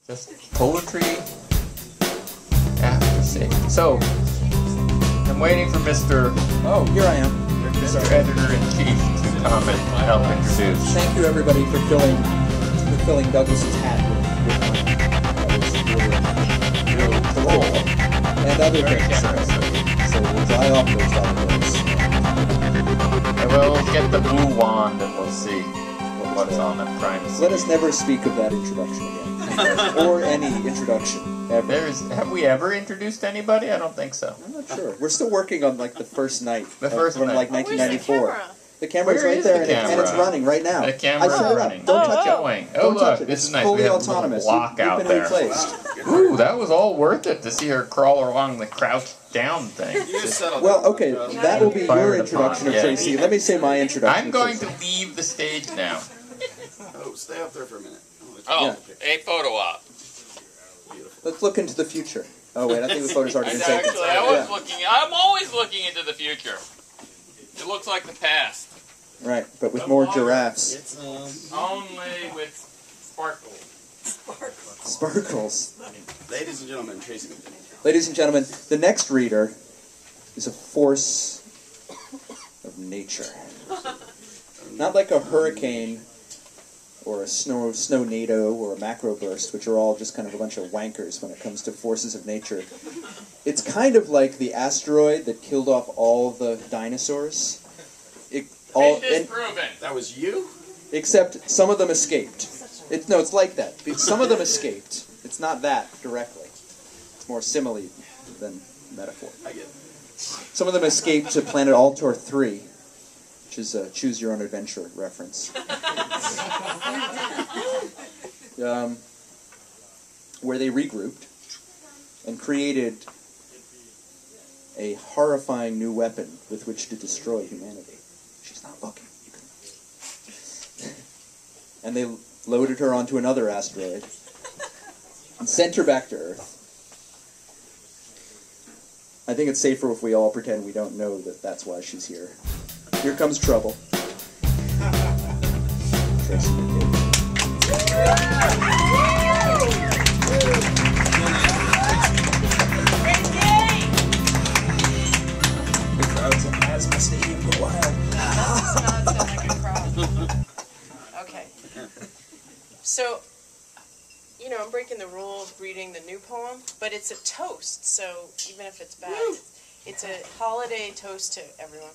Just poetry. See. So, I'm waiting for Mr. Oh, here I am. Mr. Editor-in-Chief to come and help introduce. Thank you, everybody, for filling Douglas's hat with mine. That was really cool. And other things. So we'll dry off those documents. And we'll get the blue wand and we'll see what's on the prime. Let us never speak of that introduction again. Or any introduction. Ever. Have we ever introduced anybody? I don't think so. I'm not sure. We're still working on like the first night. The first from night. like 1994. The camera's Where right is there, the camera? and it's running right now. The camera's running. Don't touch it. Oh, Don't look, touch it. this It's is nice. fully We have autonomous. A block You've out been there. replaced. Ooh, that was all worth it to see her crawl along the crouched down thing. Well, okay, that will be your introduction of yeah. Tracy. Let me say my introduction. I'm going to leave the stage now. Oh, stay up there for a minute. Oh, a photo op. Let's look into the future. Oh wait, I think the photo's already been taken. Actually, I'm always looking into the future. It looks like the past. Right, but with more giraffes. It's only with sparkles. Sparkles. Ladies and gentlemen, Tracey McTague. Ladies and gentlemen, the next reader is a force of nature. Not like a hurricane or a snow-nado or a macroburst, which are all just kind of a bunch of wankers when it comes to forces of nature. It's kind of like the asteroid that killed off all the dinosaurs. That was you? Except some of them escaped. It's like that. Some of them escaped. It's not that directly. It's more simile than metaphor. I get it. Some of them escaped to planet Altor 3, which is a Choose Your Own Adventure reference. Where they regrouped and created a horrifying new weapon with which to destroy humanity. She's not looking. And they loaded her onto another asteroid and sent her back to Earth. I think it's safer if we all pretend we don't know that that's why she's here. Here comes trouble. Tracey McTague. The crowd's in Asthma Stadium for a while. Okay. So, you know, I'm breaking the rule of reading the new poem, but it's a toast, so even if it's bad, it's a holiday toast to everyone.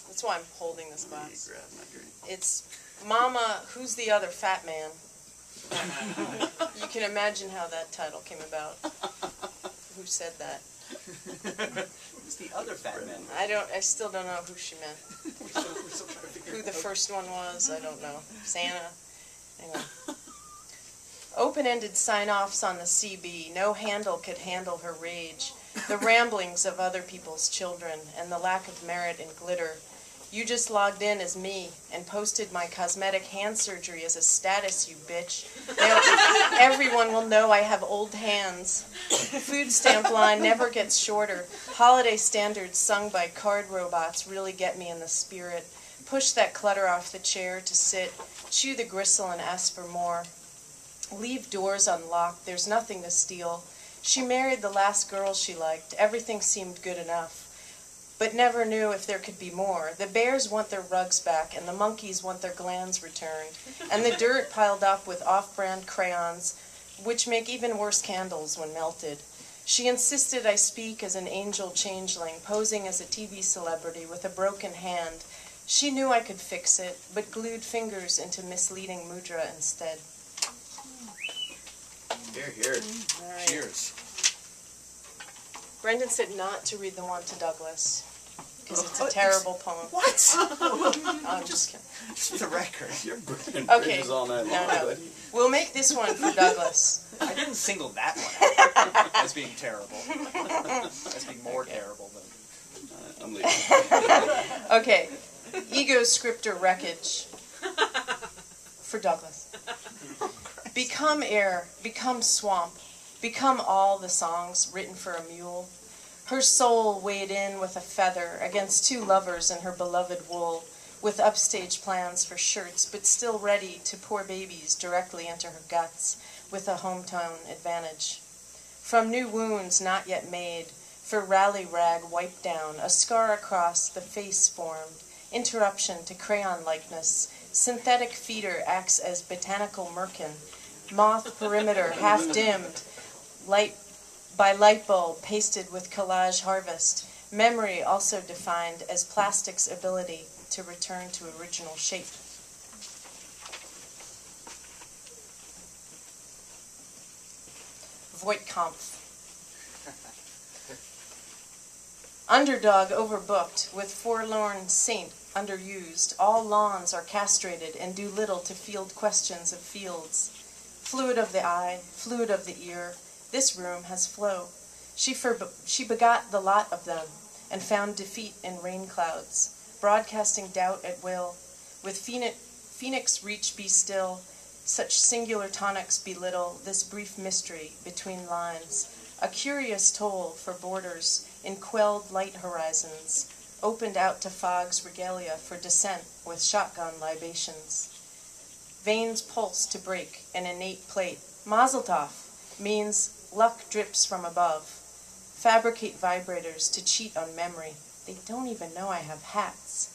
That's why I'm holding this glass. It's Mama, Who's the Other Fat Man? You can imagine how that title came about. Who said that? Who's the other fat man? I still don't know who she meant. Who the first one was, I don't know. Santa. Anyway. Open-ended sign-offs on the CB. No handle could handle her rage. The ramblings of other people's children and the lack of merit and glitter. You just logged in as me and posted my cosmetic hand surgery as a status, you bitch. Now, everyone will know I have old hands. Food stamp line never gets shorter. Holiday standards sung by card robots really get me in the spirit. Push that clutter off the chair to sit. Chew the gristle and ask for more. Leave doors unlocked. There's nothing to steal. She married the last girl she liked. Everything seemed good enough. But never knew if there could be more. The bears want their rugs back, and the monkeys want their glands returned, and the dirt piled up with off-brand crayons, which make even worse candles when melted. She insisted I speak as an angel changeling, posing as a TV celebrity with a broken hand. She knew I could fix it, but glued fingers into misleading mudra instead. Here, here. Right. Cheers. Brendan said not to read the one to Douglas, because it's a terrible poem. What? I'm just kidding. Just the record. You're burning Okay, bridges all night long. no. We'll make this one for Douglas. I didn't single that one out as being terrible. As being more terrible than... I'm leaving. Okay, ego scripter wreckage for Douglas. Become air, become swamp, become all the songs written for a mule. Her soul weighed in with a feather against two lovers in her beloved wool. with upstage plans for shirts, but still ready to pour babies directly into her guts with a hometown advantage. From new wounds not yet made, for rally rag wiped down, a scar across the face formed, interruption to crayon likeness, synthetic feeder acts as botanical merkin, moth perimeter half dimmed, light by light bulb pasted with collage harvest, memory also defined as plastic's ability to return to original shape. Voigtkampf. Underdog overbooked, with forlorn saint underused. All lawns are castrated and do little to field questions of fields. Fluid of the eye, fluid of the ear, this room has flow. She begot the lot of them, and found defeat in rain clouds, broadcasting doubt at will. With phoenix reach be still, such singular tonics belittle this brief mystery between lines, a curious toll for borders in quelled light horizons, opened out to fog's regalia for descent with shotgun libations. Veins pulse to break an innate plate. Mazel tov means luck drips from above. Fabricate vibrators to cheat on memory. They don't even know I have hats.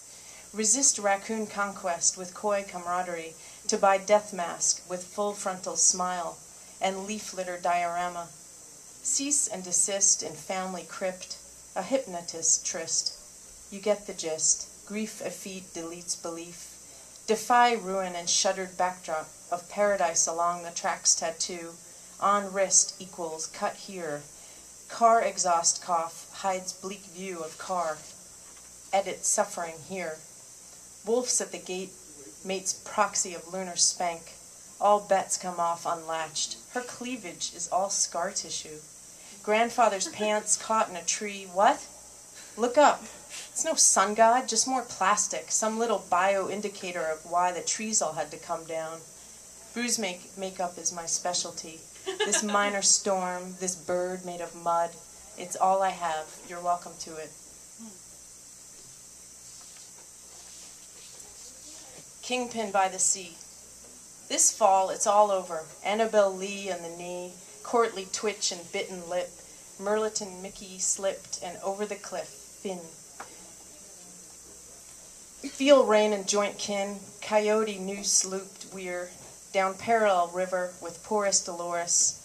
Resist raccoon conquest with coy camaraderie to buy death mask with full frontal smile and leaf litter diorama. Cease and desist in family crypt, a hypnotist tryst. You get the gist. Grief effete deletes belief. Defy ruin and shuddered backdrop of paradise along the tracks tattoo. On wrist equals cut here. Car exhaust cough hides bleak view of car. Edit suffering here. Wolves at the gate, mate's proxy of lunar spank. All bets come off unlatched. Her cleavage is all scar tissue. Grandfather's pants caught in a tree. What? Look up. It's no sun god, just more plastic. Some little bio-indicator of why the trees all had to come down. Bruise makeup is my specialty. This minor storm, this bird made of mud. It's all I have. You're welcome to it. Kingpin by the Sea. This fall, it's all over. Annabelle Lee on the knee, courtly twitch and bitten lip. Merliton Mickey slipped and over the cliff, fin. Feel rain and joint kin, coyote noose looped weir, down parallel river with porous Dolores.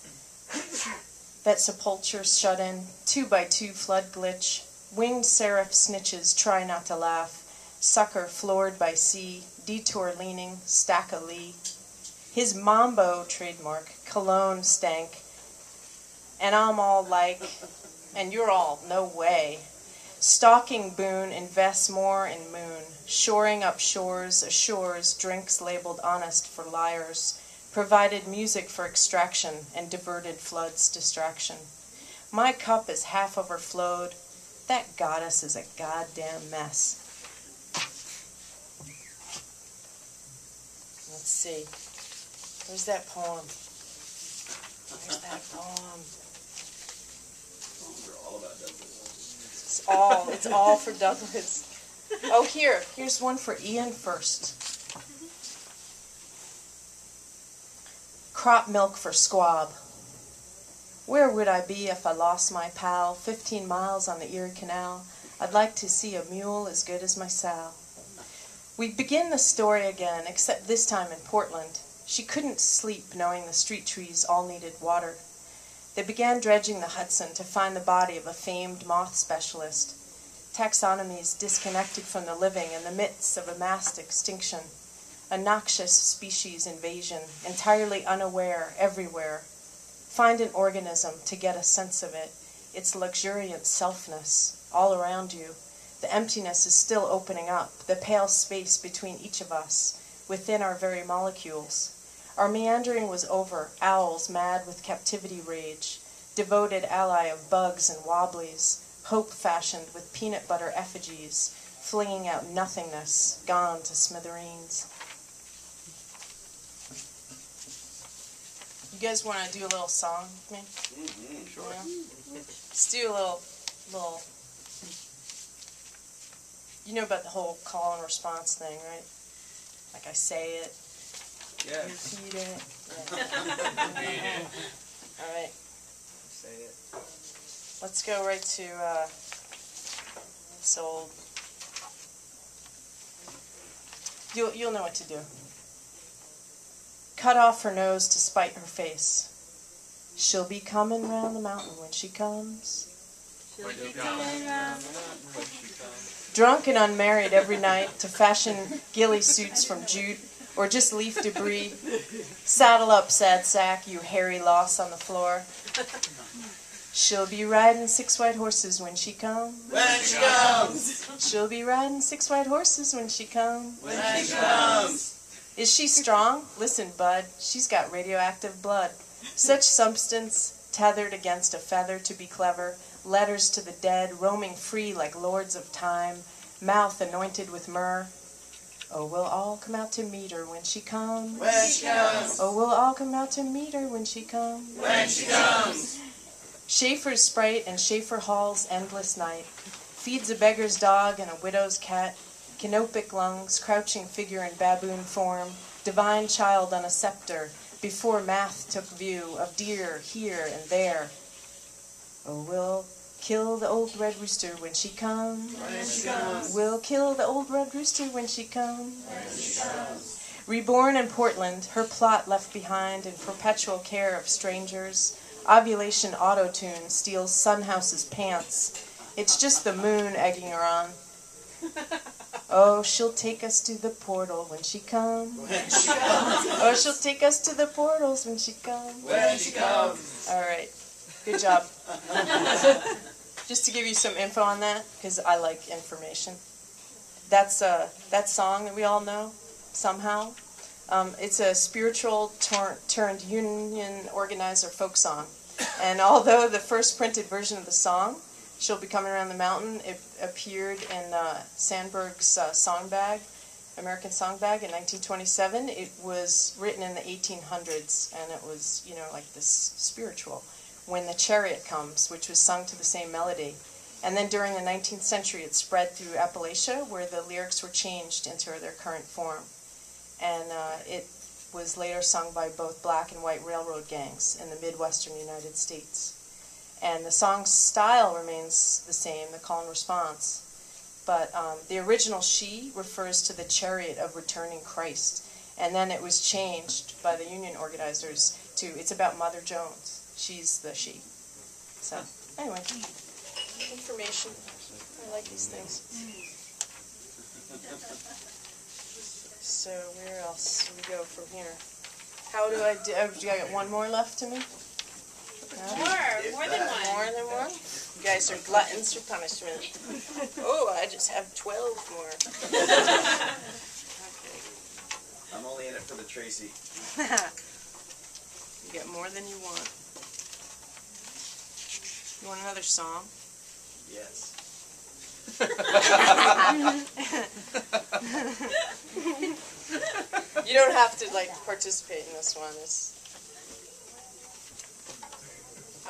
That sepulture shut in, 2x2 flood glitch. Winged seraph snitches try not to laugh. Sucker floored by sea, detour leaning, stack a lee. His mambo, trademark, cologne stank. And I'm all like, and you're all, no way. Stalking boon invests more in moon. Shoring up shores, ashores, drinks labeled honest for liars. Provided music for extraction and diverted floods distraction. My cup is half overflowed. That goddess is a goddamn mess. Let's see. Where's that poem? Where's that poem? We're all about Douglas. It's all for Douglas. Oh, here's one for Ian first. Crop milk for squab. Where would I be if I lost my pal? 15 miles on the Erie Canal. I'd like to see a mule as good as my sow. We begin the story again, except this time in Portland. She couldn't sleep knowing the street trees all needed water. They began dredging the Hudson to find the body of a famed moth specialist. Taxonomies disconnected from the living in the midst of a massed extinction. A noxious species invasion, entirely unaware everywhere. Find an organism to get a sense of it, its luxuriant selfness, all around you. The emptiness is still opening up, the pale space between each of us, within our very molecules. Our meandering was over, owls mad with captivity rage, devoted ally of bugs and wobblies, hope fashioned with peanut butter effigies, flinging out nothingness, gone to smithereens. You guys want to do a little song with me? Mm-hmm, sure. Yeah. Let's do a little. You know about the whole call and response thing, right? Like I say it, Yes. repeat it. Yeah. All right, Say it. let's go right to this old. You'll know what to do. Cut off her nose to spite her face. She'll be coming round the mountain when she comes. Drunk and unmarried every night to fashion ghillie suits from jute or just leaf debris. Saddle up, sad sack, you hairy loss on the floor. She'll be riding 6 white horses when she comes. When she comes. She'll be riding 6 white horses when she comes. When she comes. Is she strong? Listen, bud, she's got radioactive blood. Such substance tethered against a feather to be clever. Letters to the dead, roaming free like lords of time. Mouth anointed with myrrh. Oh, we'll all come out to meet her when she comes. When she comes. Oh, we'll all come out to meet her when she comes. When she comes. Schaefer's Sprite and Schaefer Hall's endless night. Feeds a beggar's dog and a widow's cat. Canopic lungs, crouching figure in baboon form. Divine child on a scepter. Before math took view of deer here and there. Oh, we'll kill the old red rooster when she comes. When she comes. We'll kill the old red rooster when she comes. When she comes. Reborn in Portland, her plot left behind in perpetual care of strangers. Ovulation auto-tune steals Sunhouse's pants. It's just the moon egging her on. Oh, she'll take us to the portal when she comes. When she comes. Oh, she'll take us to the portals when she comes. When she comes. All right. Good job. Just to give you some info on that, because I like information. That's that song that we all know, somehow. It's a spiritual turned union organizer folk song. And although the first printed version of the song, She'll Be Coming Around the Mountain, it appeared in Sandberg's song bag, American Song Bag in 1927. It was written in the 1800s, and it was, like this spiritual. When the Chariot Comes, which was sung to the same melody. And then during the 19th century, it spread through Appalachia, where the lyrics were changed into their current form. And it was later sung by both black and white railroad gangs in the Midwestern United States. And the song's style remains the same, the call and response. But the original she refers to the chariot of returning Christ. And then it was changed by the union organizers to, it's about Mother Jones. She's the she. So, anyway, information. I like these things. So, where else do we go from here? How do I do? Oh, do I get one more left to me? No? More than one. More than one? You guys are gluttons for punishment. Oh, I just have 12 more. I'm only in it for the Tracey. You get more than you want. You want another song? Yes. You don't have to participate in this one.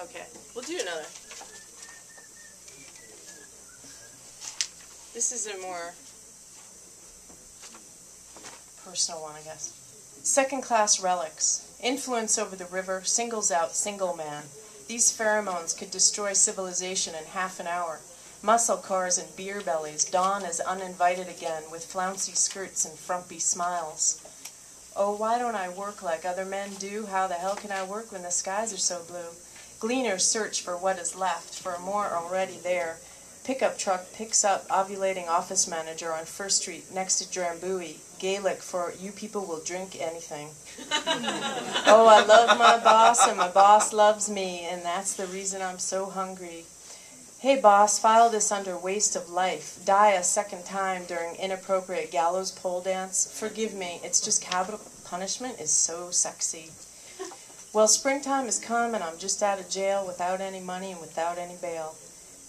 Okay, we'll do another. This is a more personal one, I guess. Second-class relics. Influence over the river singles out single man. These pheromones could destroy civilization in half an hour. Muscle cars and beer bellies dawn as uninvited again with flouncy skirts and frumpy smiles. Oh, why don't I work like other men do? How the hell can I work when the skies are so blue? Gleaners search for what is left, for more already there. Pickup truck picks up ovulating office manager on First Street next to Drambuie. Gaelic for you people will drink anything. Oh, I love my boss and my boss loves me, and that's the reason I'm so hungry. Hey boss, file this under waste of life. Die a second time during inappropriate gallows pole dance. Forgive me, it's just capital punishment is so sexy. Well, springtime has come and I'm just out of jail without any money and without any bail.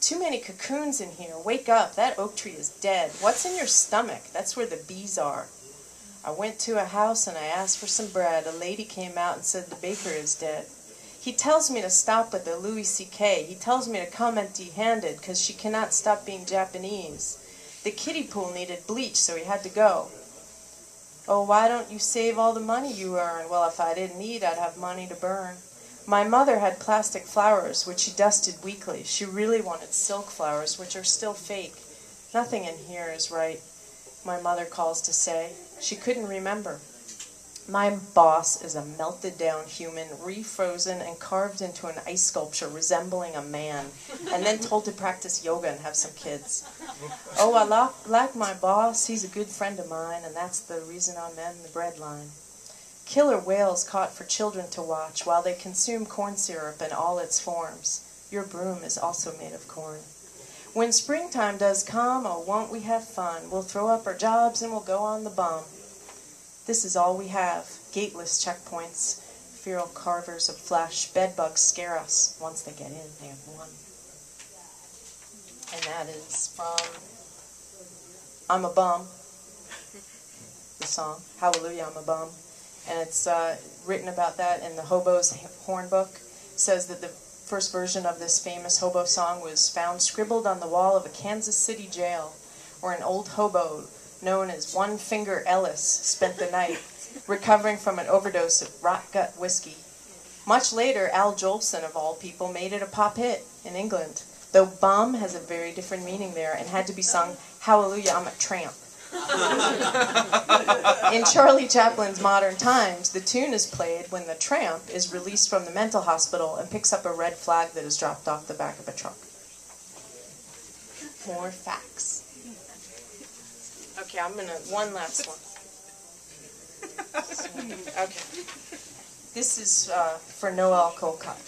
Too many cocoons in here. Wake up, that oak tree is dead. What's in your stomach? That's where the bees are. I went to a house and I asked for some bread. A lady came out and said the baker is dead. He tells me to stop with the Louis C.K. He tells me to come empty-handed because she cannot stop being Japanese. The kiddie pool needed bleach, so he had to go. Oh, why don't you save all the money you earn? Well, if I didn't eat, I'd have money to burn. My mother had plastic flowers, which she dusted weekly. She really wanted silk flowers, which are still fake. Nothing in here is right, my mother calls to say. She couldn't remember. My boss is a melted-down human, refrozen and carved into an ice sculpture resembling a man, and then told to practice yoga and have some kids. Oh, I like my boss. He's a good friend of mine, and that's the reason I'm in the breadline. Killer whales caught for children to watch while they consume corn syrup in all its forms. Your broom is also made of corn. When springtime does come, oh, won't we have fun? We'll throw up our jobs and we'll go on the bum. This is all we have, gateless checkpoints, feral carvers of flesh. Bedbugs scare us. Once they get in, they have won. And that is from I'm a Bum, the song, Hallelujah, I'm a Bum. And it's written about that in the Hobo's Horn Book. It says that the first version of this famous hobo song was found scribbled on the wall of a Kansas City jail, where an old hobo known as One Finger Ellis spent the night, recovering from an overdose of rot gut whiskey. Much later, Al Jolson, of all people, made it a pop hit in England, though bum has a very different meaning there and had to be sung, Hallelujah, I'm a Tramp. In Charlie Chaplin's Modern Times, the tune is played when the tramp is released from the mental hospital and picks up a red flag that is dropped off the back of a truck. More facts. Okay, one last one. Okay. This is for Noel Colcott.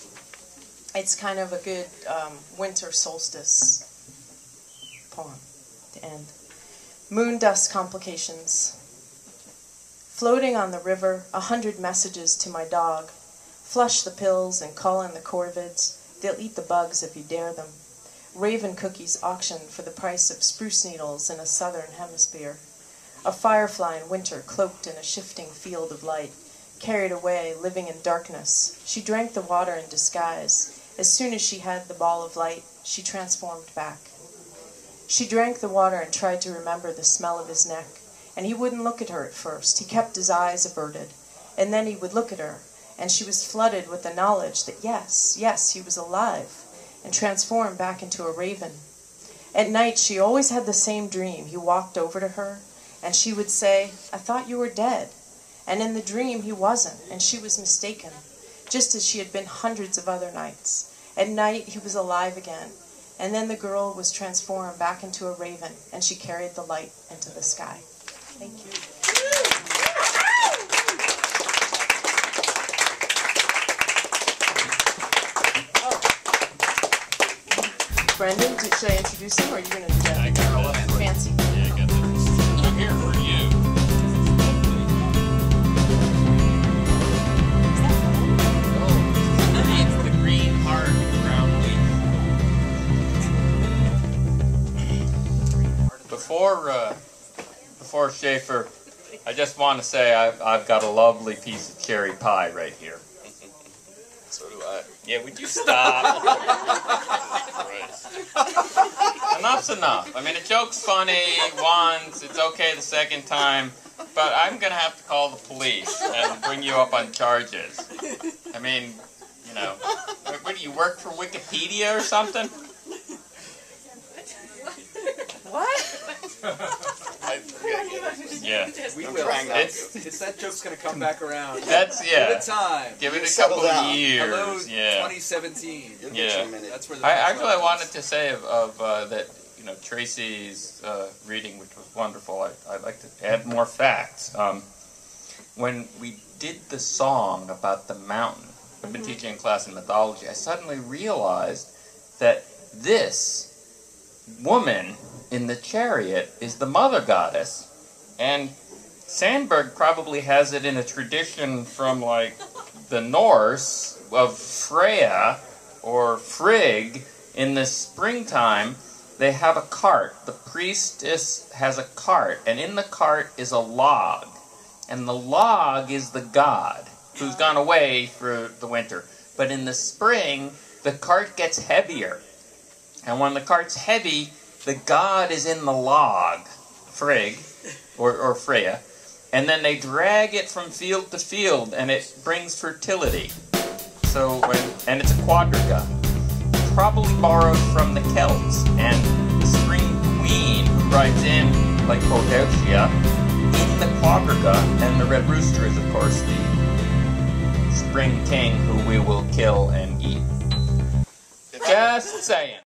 It's kind of a good winter solstice poem to end. Moon dust complications. Floating on the river, 100 messages to my dog. Flush the pills and call in the corvids. They'll eat the bugs if you dare them. Raven cookies auctioned for the price of spruce needles in a southern hemisphere. A firefly in winter cloaked in a shifting field of light. Carried away, living in darkness. She drank the water in disguise. As soon as she had the ball of light, she transformed back. She drank the water and tried to remember the smell of his neck, and he wouldn't look at her at first. He kept his eyes averted, and then he would look at her, and she was flooded with the knowledge that yes, he was alive, and transformed back into a raven. At night, she always had the same dream. He walked over to her, and she would say, I thought you were dead. And in the dream, he wasn't, and she was mistaken, just as she had been hundreds of other nights. At night, he was alive again. And then the girl was transformed back into a raven, and she carried the light into the sky. Thank you. Brendan, should I introduce him, or are you going to do that? I got it. Fancy. Yeah, I got this. I'm here for you. It's the green heart, brown leaf. Before Schaefer, I just want to say I've got a lovely piece of cherry pie right here. So do I. Yeah, would you stop? Enough's enough. I mean, a joke's funny once, it's okay the second time, but I'm going to have to call the police and bring you up on charges. I mean, you know, what do you work for Wikipedia or something? What? Yeah. We I'm will. trying not It's that joke's going to come back around. That's, Give yeah. it time. Give it a Settle couple of down. years. Hello, Yeah. 2017. You'll Yeah. get you a minute. That's where the Actually, I wanted to say of that, you know, Tracy's reading, which was wonderful. I'd like to add more facts. When we did the song about the mountain, I've been teaching a class in mythology, I suddenly realized that this woman in the chariot is the mother goddess, and Sandberg probably has it in a tradition from, like, the Norse of Freya or Frigg. In the springtime, they have a cart. The priestess has a cart, and in the cart is a log. And the log is the god who's gone away for the winter. But in the spring, the cart gets heavier. And when the cart's heavy, the god is in the log, Frigg, or Freya, and then they drag it from field to field, and it brings fertility. So, and it's a quadriga, probably borrowed from the Celts, and the spring queen who rides in, like Boadicea, in the quadriga, and the red rooster is, of course, the spring king who we will kill and eat. Just saying.